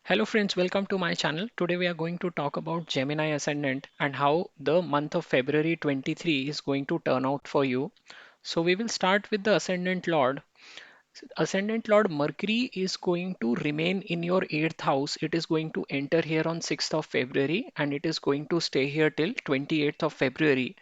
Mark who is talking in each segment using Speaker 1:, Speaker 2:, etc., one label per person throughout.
Speaker 1: Hello friends, welcome to my channel. Today we are going to talk about Gemini Ascendant and how the month of February 23 is going to turn out for you. So we will start with the Ascendant Lord. Ascendant Lord Mercury is going to remain in your 8th house. It is going to enter here on 6th of February and it is going to stay here till 28th of February.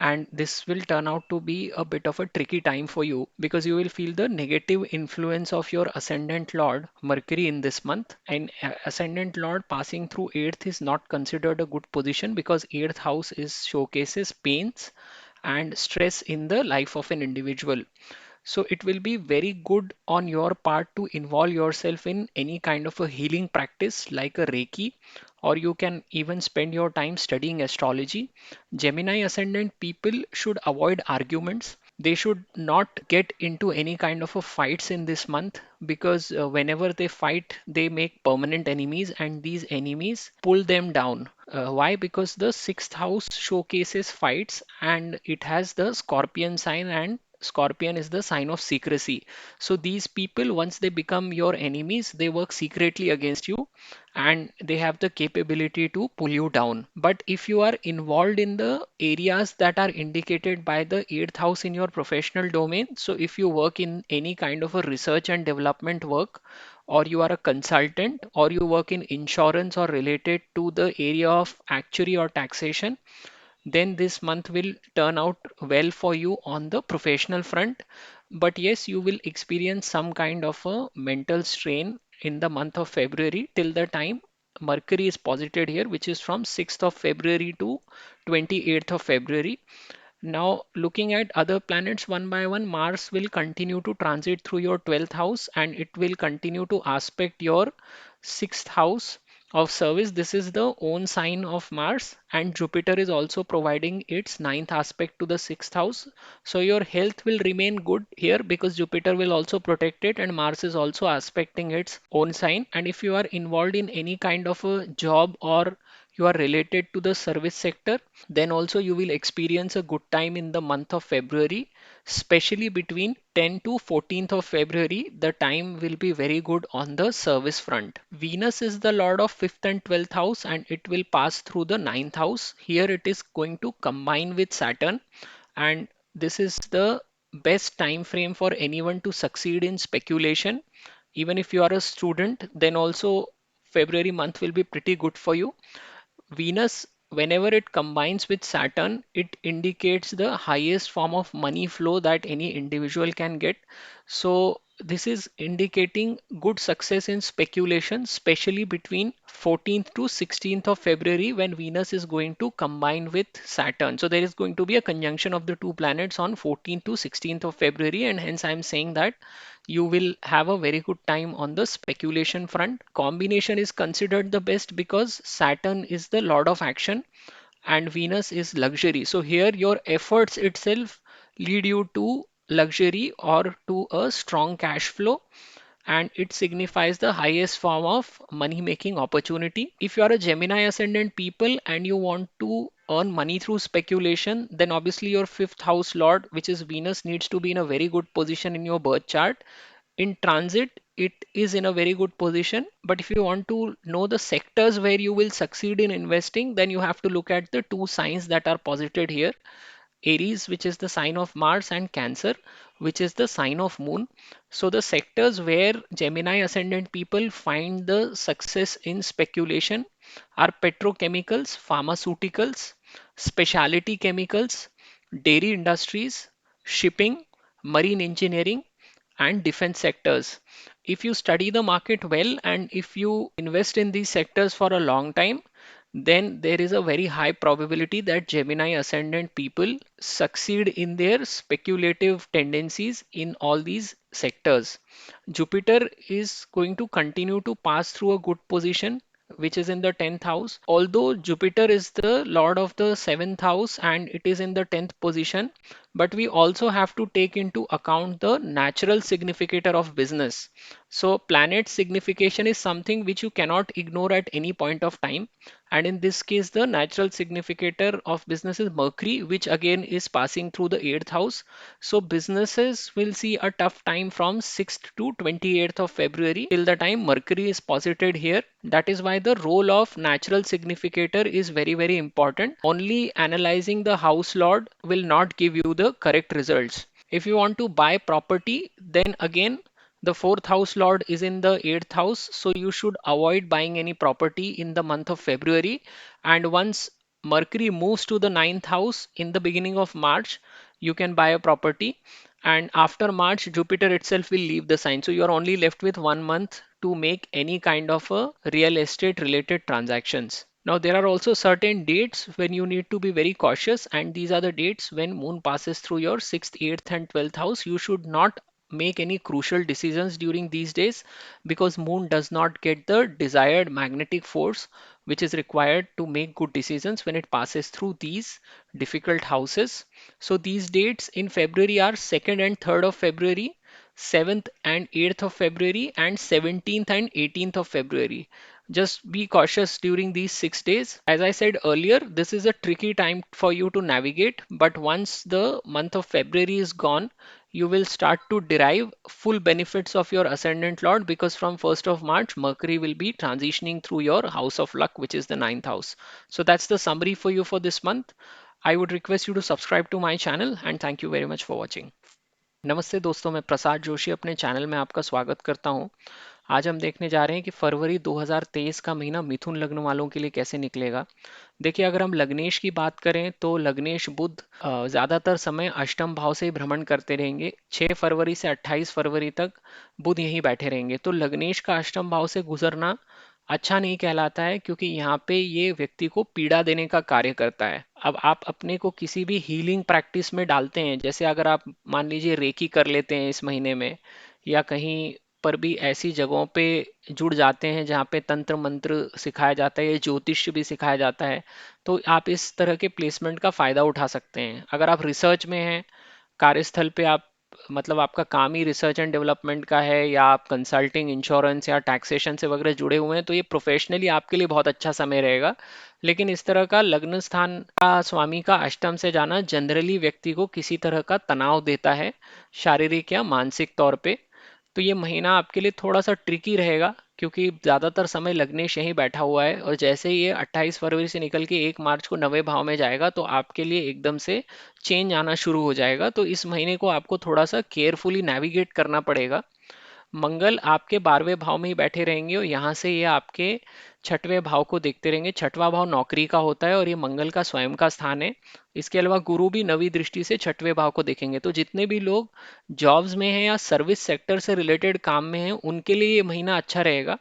Speaker 1: And this will turn out to be a bit of a tricky time for you because you will feel the negative influence of your Ascendant Lord Mercury in this month. And Ascendant Lord passing through 8th is not considered a good position because 8th house is showcases pains and stress in the life of an individual. So it will be very good on your part to involve yourself in any kind of a healing practice like a Reiki, or you can even spend your time studying astrology. Gemini ascendant people should avoid arguments. They should not get into any kind of a fights in this month because whenever they fight, they make permanent enemies and these enemies pull them down. Why? Because the sixth house showcases fights and it has the scorpion sign, and Scorpion is the sign of secrecy. So these people, once they become your enemies, they work secretly against you and they have the capability to pull you down. But if you are involved in the areas that are indicated by the 8th house in your professional domain, so if you work in any kind of a research and development work, or you are a consultant, or you work in insurance or related to the area of actuary or taxation, then this month will turn out well for you on the professional front. But yes, you will experience some kind of a mental strain in the month of February till the time Mercury is posited here, which is from 6th of February to 28th of February. Now, looking at other planets one by one, Mars will continue to transit through your 12th house and it will continue to aspect your 6th house of service. This is the own sign of Mars, and Jupiter is also providing its ninth aspect to the 6th house. So your health will remain good here because Jupiter will also protect it and Mars is also aspecting its own sign. And if you are involved in any kind of a job or you are related to the service sector, then also you will experience a good time in the month of February, especially between 10 to 14th of February. The time will be very good on the service front. Venus is the lord of 5th and 12th house and it will pass through the ninth house. Here it is going to combine with Saturn, and this is the best time frame for anyone to succeed in speculation. Even if you are a student, then also February month will be pretty good for you. Venus, whenever it combines with Saturn, it indicates the highest form of money flow that any individual can get. So this is indicating good success in speculation, especially between 14th to 16th of February when Venus is going to combine with Saturn. So there is going to be a conjunction of the two planets on 14th to 16th of February, and hence I'm saying that you will have a very good time on the speculation front. Combination is considered the best because Saturn is the lord of action and Venus is luxury. So here your efforts itself lead you to luxury or to a strong cash flow, and it signifies the highest form of money making opportunity. If you are a Gemini ascendant people and you want to earn money through speculation, then obviously your fifth house lord, which is Venus, needs to be in a very good position in your birth chart. In transit, it is in a very good position. But if you want to know the sectors where you will succeed in investing, then you have to look at the two signs that are posited here: Aries, which is the sign of Mars, and Cancer, which is the sign of Moon. So the sectors where Gemini ascendant people find the success in speculation are petrochemicals, pharmaceuticals, specialty chemicals, dairy industries, shipping, marine engineering, and defense sectors. If you study the market well and if you invest in these sectors for a long time, then there is a very high probability that Gemini ascendant people succeed in their speculative tendencies in all these sectors. Jupiter is going to continue to pass through a good position, which is in the 10th house. Although Jupiter is the lord of the 7th house and it is in the 10th position, but we also have to take into account the natural significator of business. So planet signification is something which you cannot ignore at any point of time. And in this case, the natural significator of business is Mercury, which again is passing through the 8th house. So businesses will see a tough time from 6th to 28th of February till the time Mercury is posited here. That is why the role of natural significator is very, very important. Only analyzing the house lord will not give you the correct results. If you want to buy property, then again the fourth house lord is in the eighth house, so you should avoid buying any property in the month of February. And once Mercury moves to the ninth house in the beginning of March, you can buy a property. And after March, Jupiter itself will leave the sign. So you are only left with 1 month to make any kind of a real estate related transactions. Now, there are also certain dates when you need to be very cautious, and these are the dates when moon passes through your 6th, 8th, and 12th house. You should not make any crucial decisions during these days because moon does not get the desired magnetic force which is required to make good decisions when it passes through these difficult houses. So these dates in February are 2nd and 3rd of February, 7th and 8th of February, and 17th and 18th of February. Just be cautious during these 6 days. As I said earlier, this is a tricky time for you to navigate, but once the month of February is gone, you will start to derive full benefits of your ascendant lord because from 1st of March, Mercury will be transitioning through your house of luck, which is the ninth house. So that's the summary for you for this month. I would request you to subscribe to my channel and thank you very much for watching. नमस्ते दोस्तों, मैं प्रसाद जोशी अपने channel में आपका स्वागत करता हूं। आज हम देखने जा रहे हैं कि फरवरी 2023 का महीना मिथुन लग्न वालों के लिए कैसे निकलेगा। देखिए, अगर हम लग्नेश की बात करें तो लग्नेश बुध ज्यादातर समय अष्टम भाव से ही भ्रमण करते रहेंगे। 6 फरवरी से 28 फरवरी तक बुध यहीं बैठे रहेंगे, तो लग्नेश का अष्टम भाव से गुजरना अच्छा नहीं कहलाता है क्योंकि यहाँ पे ये व्यक्ति को पीड़ा देने का कार्य करता है। अब आप अपने को किसी भी हीलिंग प्रैक्टिस में डालते हैं, जैसे अगर आप मान लीजिए रेकी कर लेते हैं इस महीने में, या कहीं पर भी ऐसी जगहों पे जुड़ जाते हैं जहाँ पे तंत्र मंत्र सिखाया जाता है या ज्योतिष भी सिखाया जाता है, तो आप इस तरह के प्लेसमेंट का फायदा उठा सकते हैं। अगर आप रिसर्च में हैं, कार्यस्थल पे आप मतलब आपका काम ही रिसर्च एंड डेवलपमेंट का है, या आप कंसल्टिंग, इंश्योरेंस या टैक्सेशन से वगैरह जुड़े हुए हैं, तो ये प्रोफेशनली आपके लिए बहुत अच्छा समय रहेगा। लेकिन इस तरह का लग्न स्थान का स्वामी का अष्टम से जाना जनरली व्यक्ति को किसी तरह का तनाव देता है, शारीरिक या मानसिक तौर पे। तो ये महीना आपके लिए थोड़ा सा ट्रिकी रहेगा क्योंकि ज़्यादातर समय लग्नेश यहीं बैठा हुआ है, और जैसे ही ये 28 फरवरी से निकल के 1 मार्च को 9वें भाव में जाएगा तो आपके लिए एकदम से चेंज आना शुरू हो जाएगा। तो इस महीने को आपको थोड़ा सा केयरफुली नेविगेट करना पड़ेगा। मंगल आपके 12वें भाव में ही बैठे रहेंगे और यहाँ से ये आपके 6वें भाव को देखते रहेंगे। 6वां भाव नौकरी का होता है और ये मंगल का स्वयं का स्थान है। इसके अलावा गुरु भी नवी दृष्टि से 6वें भाव को देखेंगे। तो जितने भी लोग जॉब्स में हैं या सर्विस सेक्टर से रिलेटेड काम में हैं, उनके लिए ये महीना अच्छा रहेगा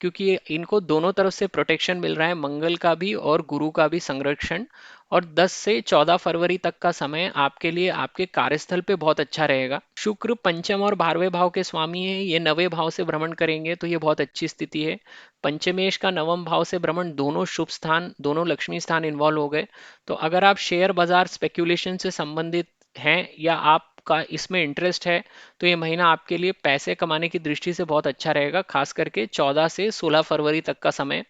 Speaker 1: क्योंकि इनको दोनों तरफ से प्रोटेक्शन मिल रहा है, मंगल का भी और गुरु का भी संरक्षण। और 10 से 14 फरवरी तक का समय आपके लिए आपके कार्यस्थल पे बहुत अच्छा रहेगा। शुक्र पंचम और 12वें भाव के स्वामी हैं, ये 9वें भाव से भ्रमण करेंगे, तो ये बहुत अच्छी स्थिति है। पंचमेश का 9वें भाव से भ्रमण, दोनों शुभ स्थान, दोनों लक्ष्मी स्थान इन्वॉल्व हो गए। तो अगर आप शेयर बाजार स्पेक्यूलेशन से संबंधित हैं या आपका इसमें इंटरेस्ट है, तो ये महीना आपके लिए पैसे कमाने की दृष्टि से बहुत अच्छा रहेगा, खास करके 14 से 16 फरवरी तक का समय।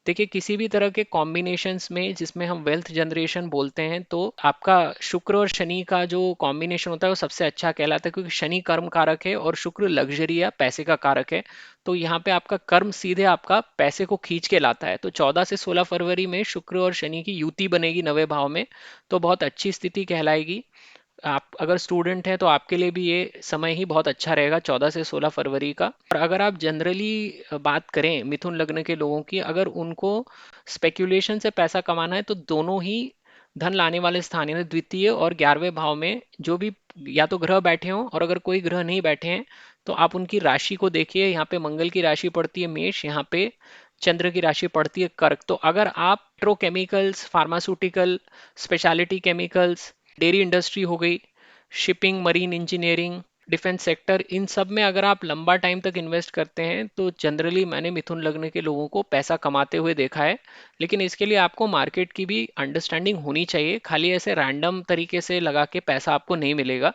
Speaker 1: देखिए, किसी भी तरह के कॉम्बिनेशंस में जिसमें हम वेल्थ जनरेशन बोलते हैं, तो आपका शुक्र और शनि का जो कॉम्बिनेशन होता है वो सबसे अच्छा कहलाता है क्योंकि शनि कर्म कारक है और शुक्र लग्जरी या पैसे का कारक है। तो यहाँ पे आपका कर्म सीधे आपका पैसे को खींच के लाता है। तो 14 से 16 फरवरी में शुक्र और शनि की युति बनेगी 9वें भाव में, तो बहुत अच्छी स्थिति कहलाएगी। आप अगर स्टूडेंट हैं तो आपके लिए भी ये समय ही बहुत अच्छा रहेगा 14 से 16 फरवरी का। और अगर आप जनरली बात करें मिथुन लग्न के लोगों की, अगर उनको स्पेक्यूलेशन से पैसा कमाना है तो दोनों ही धन लाने वाले स्थान यानी द्वितीय और 11वें भाव में जो भी या तो ग्रह बैठे हों, और अगर कोई ग्रह नहीं बैठे हैं तो आप उनकी राशि को देखिए। यहाँ पे मंगल की राशि पड़ती है मेष, यहाँ पे चंद्र की राशि पड़ती है कर्क। तो अगर आप petrochemicals, pharmaceutical, speciality chemicals, dairy industry हो गई, shipping, marine engineering, defence sector, इन सब में अगर आप लंबा टाइम तक इन्वेस्ट करते हैं तो जनरली मैंने मिथुन लग्न के लोगों को पैसा कमाते हुए देखा है। लेकिन इसके लिए आपको मार्केट की भी अंडरस्टैंडिंग होनी चाहिए, खाली ऐसे रैंडम तरीके से लगा के पैसा आपको नहीं मिलेगा।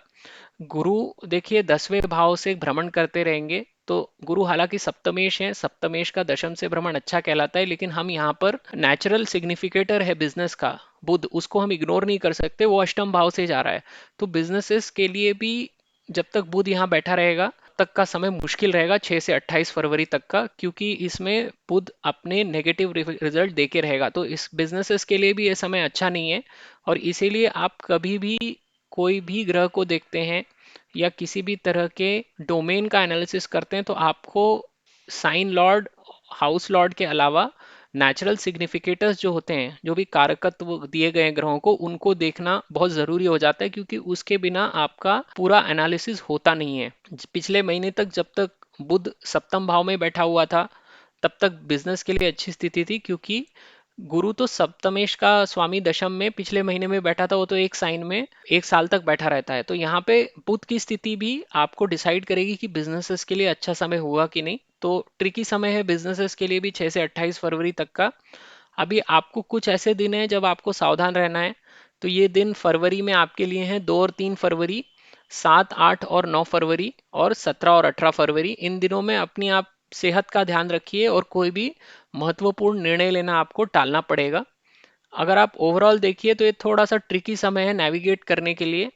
Speaker 1: गुरु देखिए 10वें भाव से भ्रमण करते रहेंगे, तो गुरु हालांकि सप्तमेश है, सप्तमेश का दशम से भ्रमण अच्छा कहलाता है, लेकिन हम यहाँ पर नेचुरल सिग्निफिकेटर है बिजनेस का बुध, उसको हम इग्नोर नहीं कर सकते, वो अष्टम भाव से जा रहा है। तो बिजनेसेस के लिए भी जब तक बुध यहाँ बैठा रहेगा तक का समय मुश्किल रहेगा, 6 से 28 फरवरी तक का, क्योंकि इसमें बुध अपने नेगेटिव रिजल्ट देके रहेगा। तो इस बिजनेसेस के लिए भी ये समय अच्छा नहीं है। और इसीलिए आप कभी भी कोई भी ग्रह को देखते हैं या किसी भी तरह के डोमेन का एनालिसिस करते हैं, तो आपको साइन लॉर्ड, हाउस लॉर्ड के अलावा नेचुरल सिग्निफिकेटर्स जो होते हैं, जो भी कारकत्व दिए गए हैं ग्रहों को, उनको देखना बहुत ज़रूरी हो जाता है, क्योंकि उसके बिना आपका पूरा एनालिसिस होता नहीं है। पिछले महीने तक जब तक बुध सप्तम भाव में बैठा हुआ था तब तक बिजनेस के लिए अच्छी स्थिति थी, क्योंकि गुरु तो सप्तमेश का स्वामी दशम में पिछले महीने में बैठा था, वो तो एक साइन में 1 साल तक बैठा रहता है। तो यहाँ पे बुध की स्थिति भी आपको डिसाइड करेगी कि बिजनेसेस के लिए अच्छा समय हुआ कि नहीं। तो ट्रिकी समय है बिजनेसेस के लिए भी, 6 से 28 फरवरी तक का। अभी आपको कुछ ऐसे दिन हैं जब आपको सावधान रहना है। तो ये दिन फरवरी में आपके लिए हैं 2 और 3 फरवरी, 7, 8 और 9 फरवरी, और 17 और 18 फरवरी। इन दिनों में अपनी आप सेहत का ध्यान रखिए, और कोई भी महत्वपूर्ण निर्णय लेना आपको टालना पड़ेगा। अगर आप ओवरऑल देखिए तो ये थोड़ा सा ट्रिकी समय है नेविगेट करने के लिए।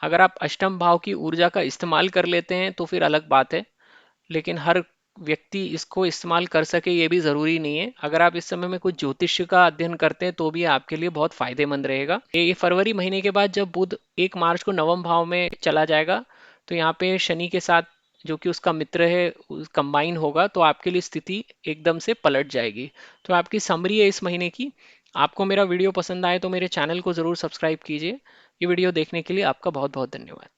Speaker 1: अगर आप अष्टम भाव की ऊर्जा का इस्तेमाल कर लेते हैं तो फिर अलग बात है, लेकिन हर व्यक्ति इसको इस्तेमाल कर सके ये भी ज़रूरी नहीं है। अगर आप इस समय में कुछ ज्योतिष का अध्ययन करते हैं तो भी आपके लिए बहुत फायदेमंद रहेगा। ये फरवरी महीने के बाद जब बुध 1 मार्च को नवम भाव में चला जाएगा, तो यहाँ पे शनि के साथ जो कि उसका मित्र है कंबाइन होगा, तो आपके लिए स्थिति एकदम से पलट जाएगी। तो आपकी समरी है इस महीने की। आपको मेरा वीडियो पसंद आए तो मेरे चैनल को ज़रूर सब्सक्राइब कीजिए। ये वीडियो देखने के लिए आपका बहुत बहुत धन्यवाद।